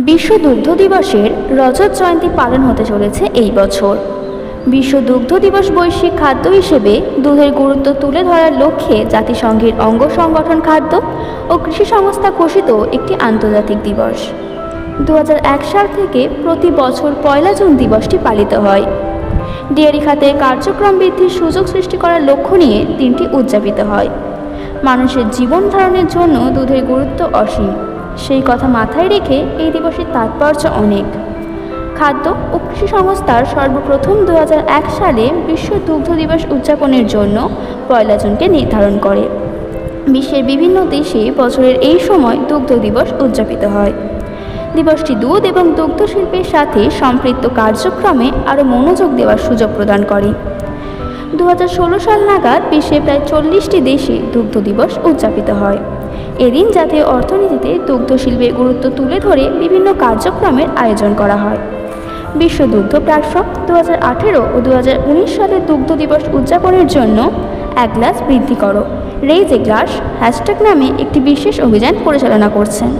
বিশ্ব দুগ্ধ দিবসের রজত জয়ন্তী পালন হতে চলেছে এই বছর। বিশ্ব দুগ্ধ দিবস বৈশ্বিক খাদ্য হিসেবে দুধের গুরুত্ব তুলে ধরার লক্ষ্যে জাতিসংঘের অঙ্গ সংগঠন খাদ্য ও কৃষি সংস্থা ঘোষিত একটি আন্তর্জাতিক দিবস। 2001 সাল থেকে প্রতি বছর 1 জুন দিবসটি পালিত হয়। ডেয়ারি খাতের কার্যক্রম বৃদ্ধির সুযোগ সৃষ্টি করার লক্ষ্য নিয়ে দিনটি উদযাপিত হয়। মানুষের জীবন ধারণের জন্য দুধের গুরুত্ব অসীম, সেই কথা মাথায় রেখে এই দিবসের তাৎপর্য অনেক। খাদ্য ও কৃষি সংস্থার সর্বপ্রথম 2001 সালে বিশ্ব দুগ্ধ দিবস উদযাপনের জন্য 1 জুনকে নির্ধারণ করে। বিশ্বের বিভিন্ন দেশে বছরের এই সময় দুগ্ধ দিবস উদযাপিত হয়। দিবসটি দুধ এবং দুগ্ধ শিল্পের সাথে সম্পৃক্ত কার্যক্রমে আরও মনোযোগ দেওয়ার সুযোগ প্রদান করে। 2016 সাল নাগাদ বিশ্বে প্রায় 40টি দেশে দুগ্ধ দিবস উদযাপিত হয়। এদিন জাতীয় অর্থনীতিতে দুগ্ধ শিল্পের গুরুত্ব তুলে ধরে বিভিন্ন কার্যক্রমের আয়োজন করা হয়। বিশ্ব দুগ্ধ প্ল্যাটফর্ম 2018 ও 2019 সালের দুগ্ধ দিবস উদযাপনের জন্য এক গ্লাস বৃদ্ধি করো, রেইজ এ গ্লাস হ্যাশট্যাগ নামে একটি বিশেষ অভিযান পরিচালনা করছেন।